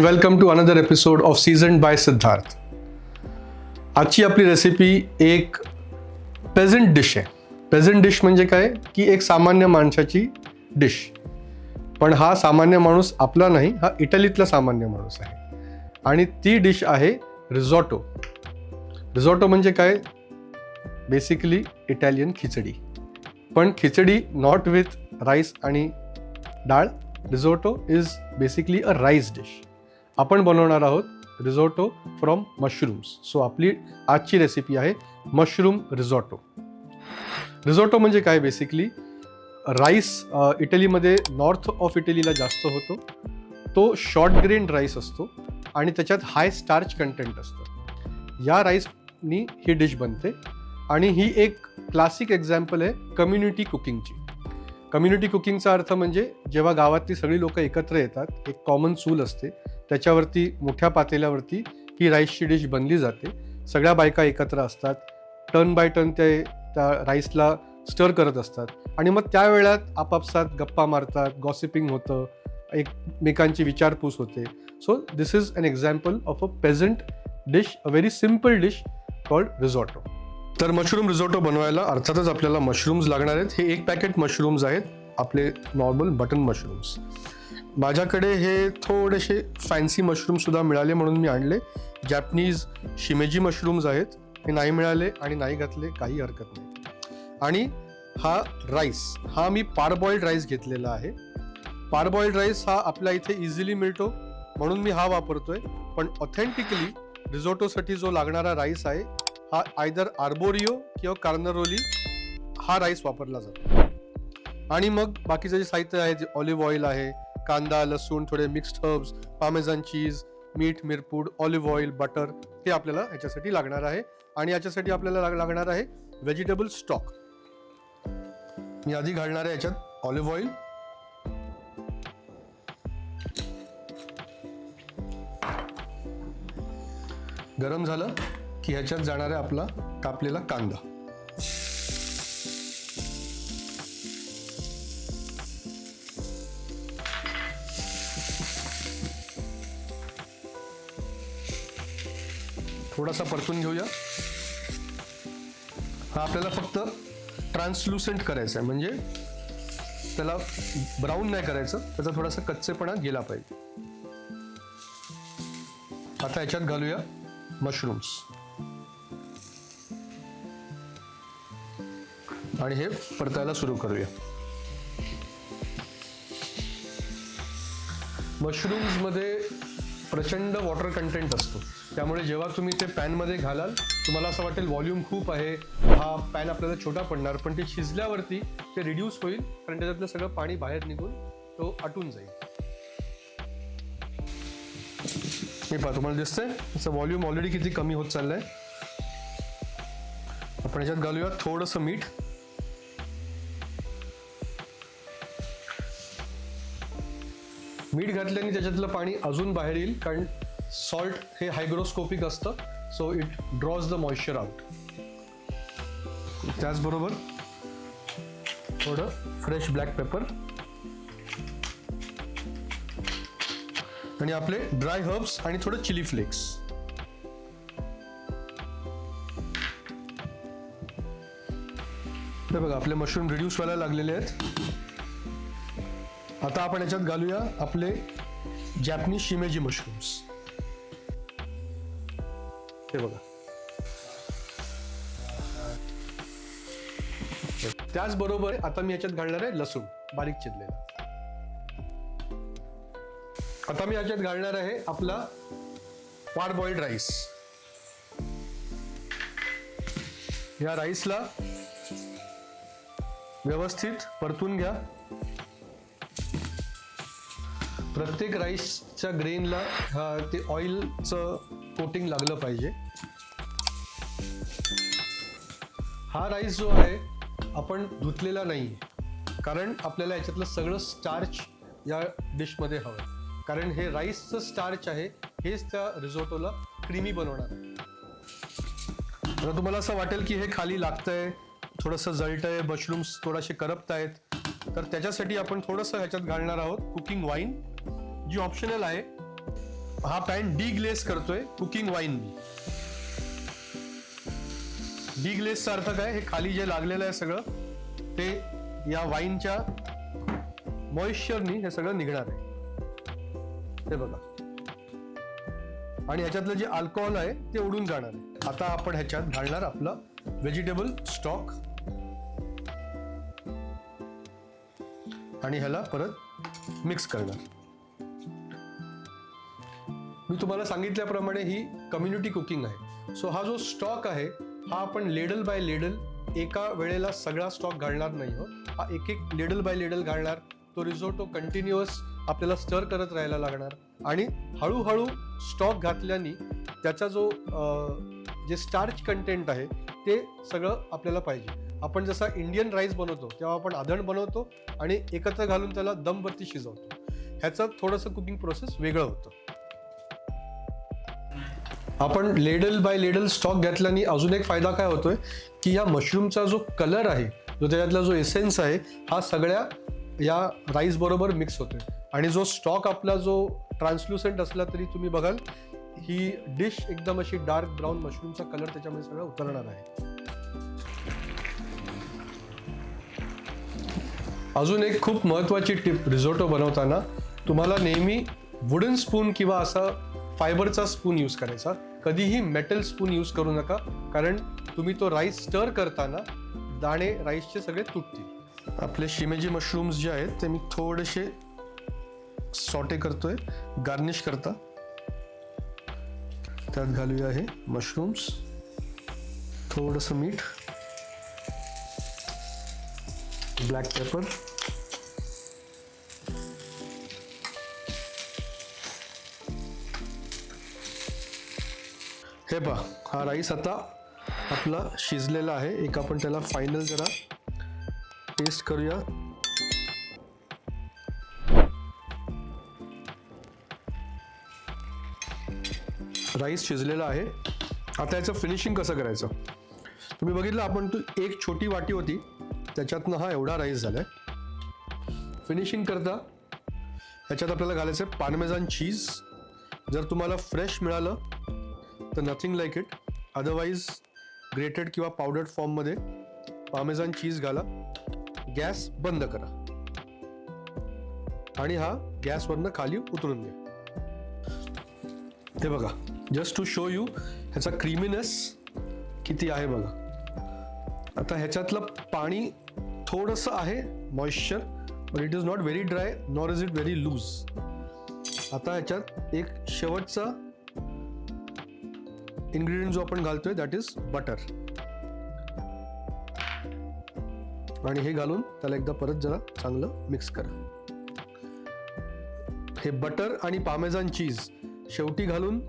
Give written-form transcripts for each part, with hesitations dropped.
Welcome to another episode of season by Siddharth. आजची आपली recipe एक पेझंट डिश आहे. पेझंट डिश म्हणजे काय की एक सामान्य माणसाची डिश. पण हा सामान्य माणूस आपला नाही, हा इटलीतला सामान्य माणूस आहे. आणि ती डिश आहे रिझॉटो. रिझॉटो म्हणजे काय? Basically Italian khichdi. पण खिचडी नॉट विथ राईस आणि डाळ. Risotto is basically a rice dish. आपण बनवणार आहोत रिझोटो फ्रॉम मशरूम्स. सो आपली आजची रेसिपी आहे मशरूम रिझोटो. रिझोटो म्हणजे काय? बेसिकली राईस इटलीमध्ये नॉर्थ ऑफ इटलीला जास्त होतो. तो शॉर्ट ग्रेन राईस असतो आणि त्याच्यात हाय स्टार्च कंटेंट असतं. या राईसनी ही डिश बनते आणि ही एक क्लासिक एक्झाम्पल आहे कम्युनिटी कुकिंगची. कम्युनिटी कुकिंगचा अर्थ म्हणजे जेव्हा गावातली सगळी लोक एकत्र येतात, एक कॉमन चूल असते, त्याच्यावरती मोठ्या पातेल्यावरती ही राईसची डिश बनली जाते. सगळ्या बायका एकत्र असतात, टर्न बाय टर्न त्या राईसला स्टर करत असतात आणि मग त्या वेळात आपापसात गप्पा मारतात, गॉसिपिंग होतं, एकमेकांची विचारपूस होते. So this is an example of a peasant dish, a very simple dish called risotto. तर मशरूम रिझोटो बनवायला अर्थातच आपल्याला मशरूम्स लागणार आहेत. हे 1 पॅकेट मशरूम्स आहेत, आपले नॉर्मल बटन मशरूम्स. माझ्याकडे हे थोडेसे फॅन्सी मशरूम सुद्धा मिळाले म्हणून मी आणले. जॅपनीज शिमेजी मशरूम्स आहेत. हे नाही मिळाले आणि नाही घातले, काही हरकत नाही. आणि हा राईस, हा मी पारबॉइल्ड राईस घेतलेला आहे. पारबॉइल्ड राईस हा आपल्या इथे इझिली मिळतो म्हणून मी हा वापरतोय. पण ऑथेंटिकली रिझोटोसाठी जो लागणारा राईस आहे हा आयदर आर्बोरियो किंवा कार्नरोली हा राईस वापरला जातो. आणि मग बाकीचं जे साहित्य आहे, जे ऑलिव्ह ऑइल आहे, कांदा, लसूण, थोडे मिक्स्ड हर्ब्स, पामेझान चीज, मीठ, मिरपूड, ऑलिव्ह ऑइल, बटर हे आपल्याला याच्यासाठी लागणार आहे. आणि याच्यासाठी आपल्याला लागणार आहे व्हेजिटेबल स्टॉक. मी आधी घालणार आहे याच्यात ऑलिव्ह ऑइल, गरम झालं की ह्याच्यात जाणार आहे आपला कापलेला कांदा. थोडासा परतून घेऊया. हा आपल्याला फक्त ट्रान्सलुसेंट करायचा आहे, म्हणजे त्याला ब्राऊन नाही करायचं, त्याचा थोडासा कच्चेपणा गेला पाहिजे. आता याच्यात घालूया मशरूम्स आणि हे परतायला सुरू करूया. मशरूम्स मध्ये प्रचंड वॉटर कंटेंट असतो, त्यामुळे जेव्हा तुम्ही ते पॅनमध्ये घालाल तुम्हाला असं वाटेल व्हॉल्यूम खूप आहे, हा पॅन आपल्याला छोटा पडणार. पण ते शिजल्यावरती ते रिड्यूस होईल, कारण त्याच्यातलं सगळं पाणी बाहेर निघून तो आटून जाईल. हे पहा, तुम्हाला दिसतंय त्याचं व्हॉल्यूम ऑलरेडी किती कमी होत चाललंय. आपण याच्यात घालूया थोडंसं मीठ. मीठ घातल्याने त्याच्यातलं पाणी अजून बाहेर येईल, कारण सॉल्ट हे हायग्रोस्कोपिक असतं, so it drawers the moisture out. त्याचबरोबर थोडं फ्रेश ब्लॅक पेपर आणि आपले ड्राय हर्ब्स आणि थोडं चिली फ्लेक्स. हे बघा, आपले मशरूम रिड्यूस व्हायला लागलेले आहेत. आता आपण याच्यात घालूया आपले जॅपनीज शिमेजी मशरूम्स. हे बघा, त्याचबरोबर आता मी याच्यात घालणार आहे लसूण बारीक चिरलेला. आता मी याच्यात घालणार आहे आपला पारबॉइल्ड राईस. या राईसला व्यवस्थित परतून घ्या. प्रत्येक राईसच्या ग्रेनला ते ऑइलचं कोटिंग लागलं पाहिजे. हा राईस जो आहे आपण धुतलेला नाही, कारण आपल्याला याच्यातलं सगळं स्टार्च या डिशमध्ये हवं, कारण हे राईसचं स्टार्च आहे, हेच त्या रिझोटोला क्रीमी बनवणार आहे. आता तुम्हाला असं वाटेल की हे खाली लागतंय, थोडंसं जळतंय, मशरूम्स थोडेसे करपतायत, तर त्याच्यासाठी आपण थोडंसं ह्याच्यात घालणार आहोत कुकिंग वाईन, जी ऑप्शनल आहे. हा पॅन डिग्लेस करतोय कुकिंग वाईन. डिग्लेसचा अर्थ काय, हे खाली जे लागलेलं आहे सगळं ते या वाईनच्या मॉइश्चरनी हे सगळं निघणार आहे. हे बघा, आणि ह्याच्यातलं जे अल्कोहोल आहे ते उडून जाणार आहे. आता आपण ह्याच्यात घालणार आपला व्हेजिटेबल स्टॉक आणि ह्याला परत मिक्स करणार. मी तुम्हाला सांगितल्याप्रमाणे ही कम्युनिटी कुकिंग आहे. सो हा जो स्टॉक आहे हा आपण लेडल बाय लेडल एका वेळेला सगळा स्टॉक घालणार नाही आहोत. हा एक एक लेडल बाय लेडल घालणार. तो रिझोटो कंटिन्युअस आपल्याला स्टर करत राहायला लागणार आणि हळूहळू स्टॉक घातल्याने त्याचा जो जे स्टार्च कंटेंट आहे ते सगळं आपल्याला पाहिजे. आपण जसा इंडियन राईस बनवतो तेव्हा आपण आधण बनवतो आणि एकत्र घालून त्याला दमवरती शिजवतो. ह्याचं थोडंसं कुकिंग प्रोसेस वेगळं होतं. आपण लेडल बाय लेडल स्टॉक घेतल्याने अजून एक फायदा काय होतोय की या मशरूमचा जो कलर आहे, जो त्याच्यातला जो एसेन्स आहे, हा सगळ्या या राईस बरोबर मिक्स होतोय. आणि जो स्टॉक आपला जो ट्रान्सल्युसेंट असला तरी तुम्ही बघाल ही डिश एकदम अशी डार्क ब्राऊन मशरूमचा कलर त्याच्यामध्ये सगळं उतरणार आहे. अजून एक खूप महत्त्वाची टिप, रिझोटो बनवताना तुम्हाला नेहमी वुडन स्पून किंवा असा फायबरचा स्पून यूज करायचा. कधीही मेटल स्पून यूज करू नका, कारण तुम्ही तो राईस स्टर करताना दाणे राईसचे सगळे तुटतील. आपले शिमेजी मशरूम्स जे आहेत ते मी थोडेसे सॉटे करतोय गार्निश करता. त्यात घालूया हे मशरूम्स, थोडंसं मीठ, ब्लॅक पेपर, हे पहा हा राईस आता आपला शिजलेला आहे. एक आपण त्याला फायनल जरा टेस्ट करूया. राईस शिजलेला आहे. आता याचं फिनिशिंग कसं करायचं, तुम्ही बघितलं आपण एक छोटी वाटी होती त्याच्यातनं हा एवढा राईस झालाय. फिनिशिंग करता ह्याच्यात आपल्याला घालायचं आहे पार्मेझान चीज. जर तुम्हाला फ्रेश मिळालं तर nothing like it, otherwise grated किंवा पावडर्ड फॉर्ममध्ये पार्मेझान चीज घाला. गॅस बंद करा आणि हा गॅसवरनं खाली उतरून द्या. हे बघा, जस्ट टू शो यू ह्याचा क्रीमीनेस किती आहे बघा. आता ह्याच्यातलं पाणी थोडंसं आहे moisture, but it is not very dry nor is it very loose. आता ह्याच्यात एक शेवटचा इन्ग्रेडियंट जो आपण घालतोय दॅट इज बटर, आणि हे घालून त्याला एकदा परत जरा चांगलं मिक्स करा. हे बटर आणि पार्मेझान चीज शेवटी घालून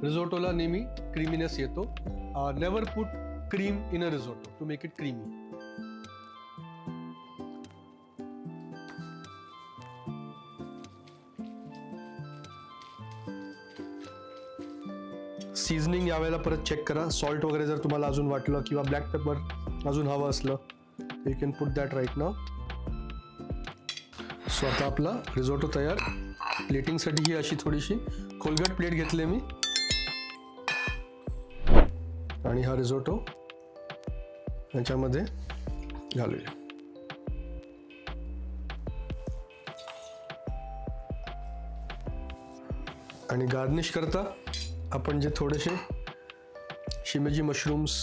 रिझोटोला नेहमी क्रीमीनेस येतो. Never put cream in a risotto to make it creamy. Seasoning यावेळेला परत चेक करा. सॉल्ट वगैरे जर तुम्हाला अजून वाटलं किंवा ब्लॅक पेपर अजून हवं असलं you can put that right now. So आता आपला रिझोटो तयार. प्लेटिंगसाठी ही अशी थोडीशी खोलगट प्लेट घेतली मी आणि हा रिझोटो याच्यामध्ये घालूया. आणि गार्निश करता आपण जे थोडेसे शिमेजी मशरूम्स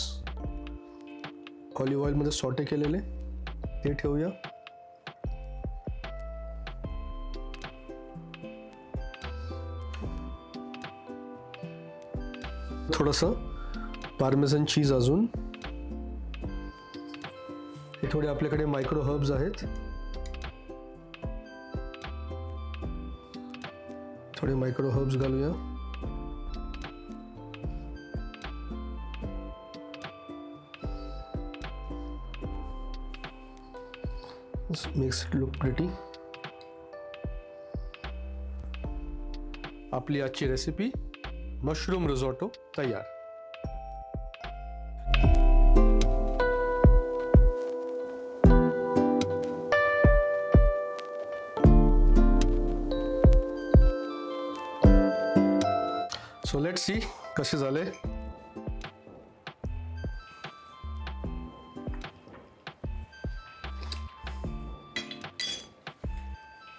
ऑलिव्ह ऑइलमध्ये सॉटे केलेले ते ठेवूया. थोडंसं पार्मेझान चीज अजून. हे थोडे आपल्याकडे मायक्रो हर्ब्स आहेत, थोडे मायक्रो हर्ब्स घालूया. Makes it look pretty. आपली आजची रेसिपी मशरूम रिझोटो तयार. सो लेट सी कसे झाले.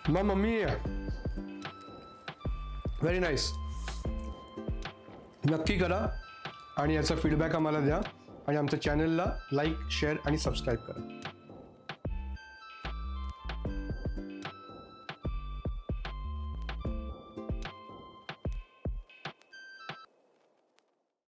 मा मम्मी व्हेरी नाईस. नक्की करा आणि याचा फीडबॅक आम्हाला द्या आणि आमच्या चॅनलला लाईक, शेअर आणि सबस्क्राईब करा.